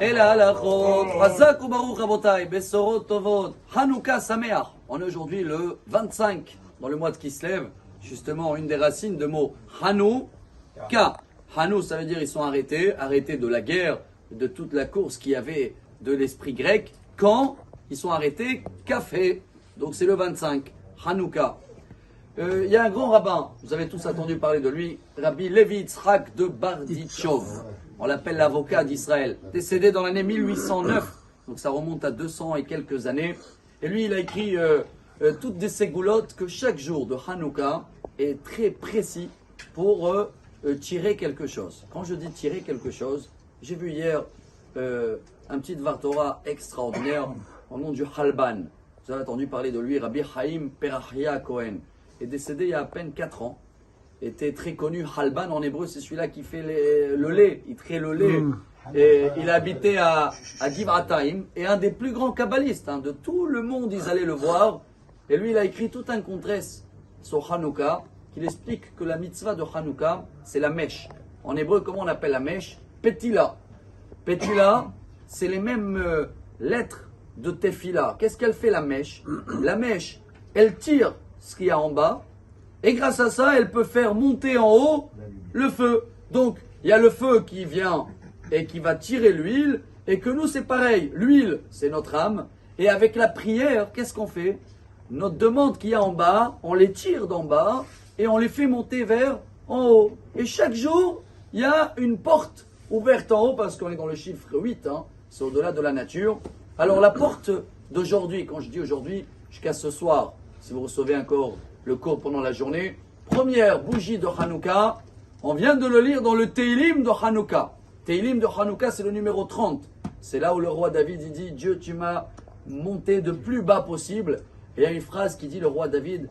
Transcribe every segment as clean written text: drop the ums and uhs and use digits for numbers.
et la halachot. Chazak ubaruch rabotai, besorot tovot, Hanouka Sameach. On est aujourd'hui le 25, dans le mois de Kislev, justement une des racines de mots Hanouka. Hanou, ça veut dire ils sont arrêtés de la guerre, de toute la course qu'il y avait de l'esprit grec. Quand ils sont arrêtés, café. Donc c'est le 25, Hanouka. Il y a un grand rabbin, vous avez tous entendu parler de lui, Rabbi Levi Yitzhak de Barditchov. On l'appelle l'avocat d'Israël, décédé dans l'année 1809, donc ça remonte à 200 et quelques années. Et lui, il a écrit toutes des ségoulottes que chaque jour de Hanouka est très précis pour tirer quelque chose. Quand je dis tirer quelque chose, j'ai vu hier un petit Dvar Torah extraordinaire au nom du Halban. Vous avez entendu parler de lui, Rabbi Chaim Perachia Cohen. Est décédé il y a à peine 4 ans. Était très connu. Halban en hébreu, c'est celui-là qui fait le lait. Il trait le lait. Et il a habité à Givrataim. Et un des plus grands kabbalistes de tout le monde, ils allaient le voir. Et lui, il a écrit tout un contraste sur Hanouka, qui explique que la mitzvah de Hanouka, c'est la mèche. En hébreu, comment on appelle la mèche? Petila. Petila, c'est les mêmes lettres de Tefila. Qu'est-ce qu'elle fait, la mèche? La mèche, elle tire ce qu'il y a en bas, et grâce à ça, elle peut faire monter en haut le feu. Donc, il y a le feu qui vient et qui va tirer l'huile, et que nous, c'est pareil. L'huile, c'est notre âme, et avec la prière, qu'est-ce qu'on fait? Notre demande qu'il y a en bas, on les tire d'en bas, et on les fait monter vers en haut. Et chaque jour, il y a une porte ouverte en haut, parce qu'on est dans le chiffre 8, c'est au-delà de la nature. Alors, la porte d'aujourd'hui, quand je dis aujourd'hui, jusqu'à ce soir, si vous recevez encore le cours pendant la journée, première bougie de Hanouka, on vient de le lire dans le Teilim de Hanouka. Teilim de Hanouka, c'est le numéro 30. C'est là où le roi David il dit, Dieu, tu m'as monté de plus bas possible. Et il y a une phrase qui dit, le roi David,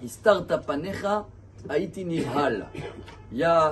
Istarta panecha haiti nivhal.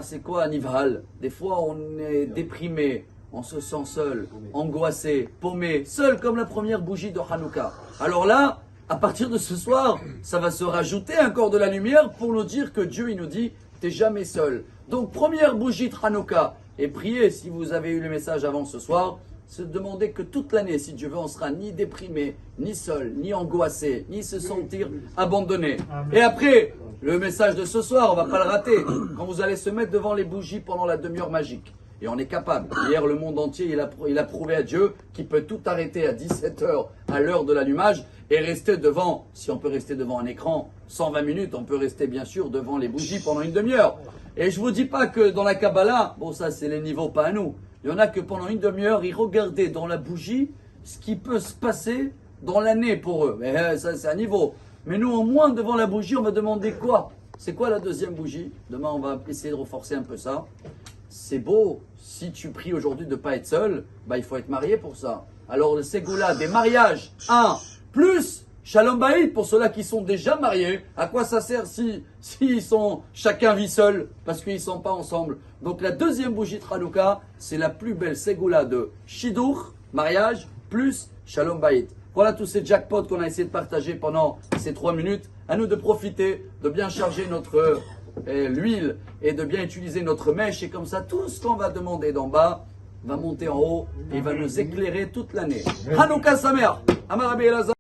C'est quoi nivhal? Des fois, on est déprimé, on se sent seul, angoissé, paumé, seul comme la première bougie de Hanouka. Alors là, à partir de ce soir, ça va se rajouter encore de la lumière pour nous dire que Dieu, il nous dit, t'es jamais seul. Donc, première bougie de Hanouka. Et priez, si vous avez eu le message avant ce soir, se demander que toute l'année, si Dieu veut, on sera ni déprimé, ni seul, ni angoissé, ni se sentir abandonné. Et après, le message de ce soir, on va pas le rater. Quand vous allez se mettre devant les bougies pendant la demi-heure magique. Et on est capable. Hier, le monde entier, il a prouvé à Dieu qu'il peut tout arrêter à 17h, à l'heure de l'allumage, et rester devant, si on peut rester devant un écran, 120 minutes, on peut rester bien sûr devant les bougies pendant une demi-heure. Et je vous dis pas que dans la Kabbalah, bon ça c'est les niveaux, pas à nous. Il y en a que pendant une demi-heure, ils regardaient dans la bougie ce qui peut se passer dans l'année pour eux. Mais ça c'est un niveau. Mais nous, au moins, devant la bougie, on va demander quoi? C'est quoi la deuxième bougie? Demain, on va essayer de renforcer un peu ça. C'est beau, si tu pries aujourd'hui de ne pas être seul, il faut être marié pour ça. Alors le Ségoula des mariages, plus Shalom Bayit pour ceux-là qui sont déjà mariés. À quoi ça sert si sont chacun vit seul parce qu'ils ne sont pas ensemble? Donc la deuxième bougie de Hanouka, c'est la plus belle Ségoula de Shidur, mariage, plus Shalom Bayit. Voilà tous ces jackpots qu'on a essayé de partager pendant ces 3 minutes. À nous de profiter, de bien charger notre l'huile et de bien utiliser notre mèche. Et comme ça, tout ce qu'on va demander d'en bas va monter en haut et va nous éclairer toute l'année. Hanouka Sameach, Amar Rabbi Elazar.